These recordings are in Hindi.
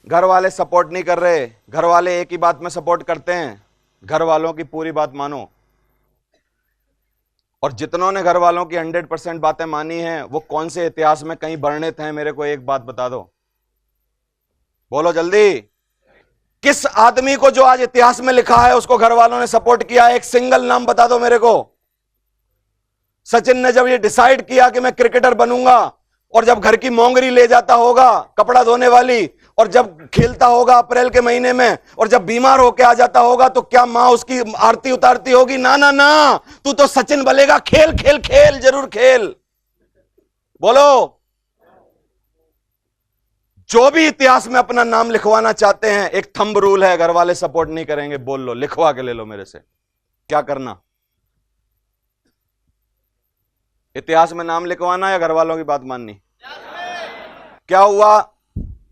घर वाले सपोर्ट नहीं कर रहे, घर वाले एक ही बात में सपोर्ट करते हैं, घर वालों की पूरी बात मानो। और जितनों ने घर वालों की 100% बातें मानी हैं वो कौन से इतिहास में कहीं वर्णित हैं? मेरे को एक बात बता दो, बोलो जल्दी। किस आदमी को जो आज इतिहास में लिखा है उसको घर वालों ने सपोर्ट किया? एक सिंगल नाम बता दो मेरे को। सचिन ने जब ये डिसाइड किया कि मैं क्रिकेटर बनूंगा, और जब घर की मोंगरी ले जाता होगा कपड़ा धोने वाली, और जब खेलता होगा अप्रैल के महीने में, और जब बीमार होके आ जाता होगा, तो क्या मां उसकी आरती उतारती होगी? ना ना ना, तू तो सचिन बनेगा, खेल खेल खेल, जरूर खेल। बोलो। जो भी इतिहास में अपना नाम लिखवाना चाहते हैं, एक थंब रूल है, घर वाले सपोर्ट नहीं करेंगे, बोल लो, लिखवा के ले लो मेरे से। क्या करना? इतिहास में नाम लिखवाना या घर वालों की बात माननी? क्या हुआ?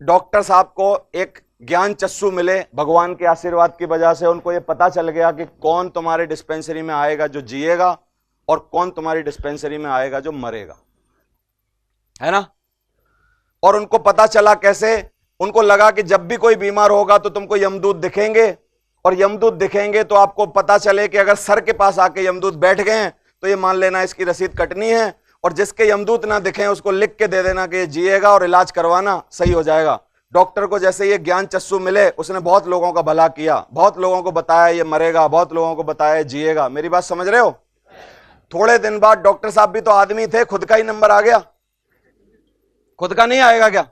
डॉक्टर साहब को एक ज्ञान चस्सू मिले भगवान के आशीर्वाद की वजह से। उनको यह पता चल गया कि कौन तुम्हारे डिस्पेंसरी में आएगा जो जिएगा, और कौन तुम्हारी डिस्पेंसरी में आएगा जो मरेगा, है ना? और उनको पता चला कैसे? उनको लगा कि जब भी कोई बीमार होगा तो तुमको यमदूत दिखेंगे, और यमदूत दिखेंगे तो आपको पता चले कि अगर सर के पास आके यमदूत बैठ गए तो ये मान लेना इसकी रसीद कटनी है, और जिसके यमदूत ना दिखें उसको लिख के दे देना कि ये जिएगा और इलाज करवाना, सही हो जाएगा। डॉक्टर को जैसे ये ज्ञान चस्सू मिले, उसने बहुत लोगों का भला किया, बहुत लोगों को बताया ये मरेगा, बहुत लोगों को बताया जिएगा। मेरी बात समझ रहे हो? थोड़े दिन बाद डॉक्टर साहब भी तो आदमी थे, खुद का ही नंबर आ गया। खुद का नहीं आएगा क्या?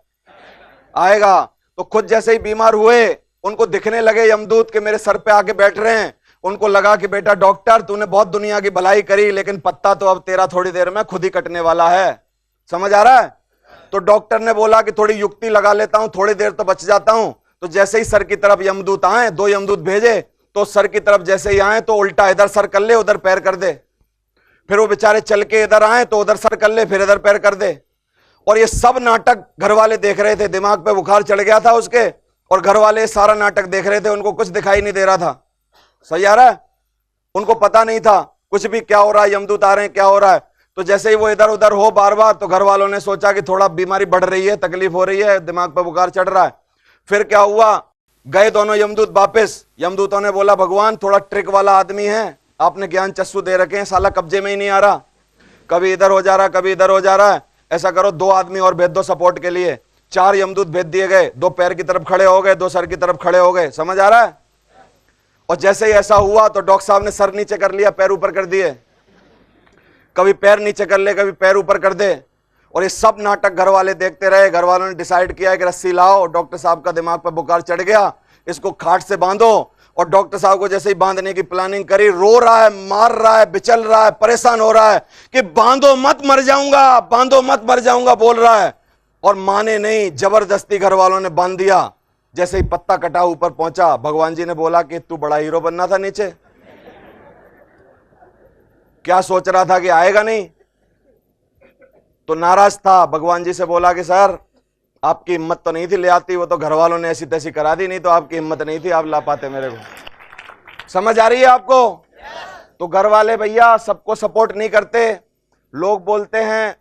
आएगा। तो खुद जैसे ही बीमार हुए, उनको दिखने लगे यमदूत के मेरे सर पे आके बैठ रहे हैं। उनको लगा कि बेटा डॉक्टर, तूने बहुत दुनिया की भलाई करी, लेकिन पत्ता तो अब तेरा थोड़ी देर में खुद ही कटने वाला है। समझ आ रहा है? तो डॉक्टर ने बोला कि थोड़ी युक्ति लगा लेता हूं, थोड़ी देर तो बच जाता हूं। तो जैसे ही सर की तरफ यमदूत आए, 2 यमदूत भेजे, तो सर की तरफ जैसे ही आए तो उल्टा इधर सर कर ले, उधर पैर कर दे। फिर वो बेचारे चल के इधर आए तो उधर सर कर ले, फिर इधर पैर कर दे। और ये सब नाटक घर वाले देख रहे थे, दिमाग पे बुखार चढ़ गया था उसके, और घर वाले सारा नाटक देख रहे थे, उनको कुछ दिखाई नहीं दे रहा था। सही आ रहा है? उनको पता नहीं था कुछ भी, क्या हो रहा है, यमदूत आ रहे हैं, क्या हो रहा है। तो जैसे ही वो इधर उधर हो बार बार, तो घर वालों ने सोचा कि थोड़ा बीमारी बढ़ रही है, तकलीफ हो रही है, दिमाग पे बुखार चढ़ रहा है। फिर क्या हुआ? गए दोनों यमदूत वापस। यमदूतों ने बोला भगवान थोड़ा ट्रिक वाला आदमी है, आपने ज्ञान चस्सू दे रखे हैं, साला कब्जे में ही नहीं आ रहा, कभी इधर हो जा रहा, कभी इधर हो जा रहा है। ऐसा करो 2 आदमी और भेज दो सपोर्ट के लिए। 4 यमदूत भेज दिए गए, 2 पैर की तरफ खड़े हो गए, 2 सर की तरफ खड़े हो गए। समझ आ रहा है? और जैसे ही ऐसा हुआ तो डॉक्टर साहब ने सर नीचे कर लिया, पैर ऊपर कर दिए, कभी पैर नीचे कर ले, कभी पैर ऊपर कर दे। और ये सब नाटक घर वाले देखते रहे। घर वालों ने डिसाइड किया कि रस्सी लाओ, डॉक्टर साहब का दिमाग पर बुखार चढ़ गया, इसको खाट से बांधो। और डॉक्टर साहब को जैसे ही बांधने की प्लानिंग करी, रो रहा है, मार रहा है, बिचल रहा है, परेशान हो रहा है कि बांधो मत मर जाऊंगा, बांधो मत मर जाऊंगा बोल रहा है। और माने नहीं, जबरदस्ती घर वालों ने बांध दिया। जैसे ही पत्ता कटा ऊपर पहुंचा, भगवान जी ने बोला कि तू बड़ा हीरो बनना था नीचे, क्या सोच रहा था कि आएगा नहीं? तो नाराज था, भगवान जी से बोला कि सर आपकी हिम्मत तो नहीं थी ले आती, वो तो घर वालों ने ऐसी तैसी करा दी, नहीं तो आपकी हिम्मत नहीं थी, आप ला पाते मेरे को। समझ आ रही है आपको? तो घर वाले भैया सबको सपोर्ट नहीं करते। लोग बोलते हैं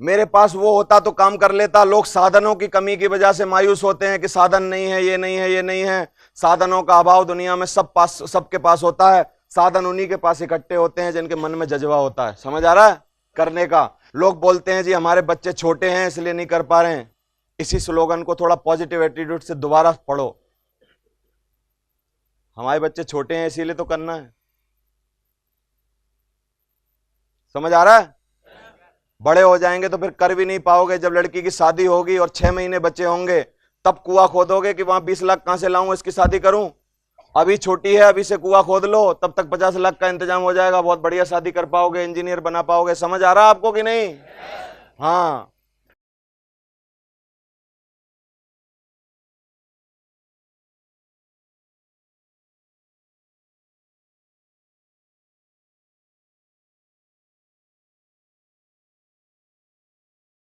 मेरे पास वो होता तो काम कर लेता। लोग साधनों की कमी की वजह से मायूस होते हैं कि साधन नहीं है, ये नहीं है, ये नहीं है। साधनों का अभाव दुनिया में सबके पास होता है। साधन उन्हीं के पास इकट्ठे होते हैं जिनके मन में जज्बा होता है। समझ आ रहा है? करने का। लोग बोलते हैं जी हमारे बच्चे छोटे हैं इसलिए नहीं कर पा रहे हैं। इसी स्लोगन को थोड़ा पॉजिटिव एटीट्यूड से दोबारा पढ़ो। हमारे बच्चे छोटे हैं इसीलिए तो करना है। समझ आ रहा है? बड़े हो जाएंगे तो फिर कर भी नहीं पाओगे। जब लड़की की शादी होगी और 6 महीने बच्चे होंगे, तब कुआं खोदोगे कि वहां 20 लाख कहां से लाऊं, इसकी शादी करूं। अभी छोटी है, अभी से कुआं खोद लो, तब तक 50 लाख का इंतजाम हो जाएगा, बहुत बढ़िया शादी कर पाओगे, इंजीनियर बना पाओगे। समझ आ रहा है आपको कि नहीं? हाँ,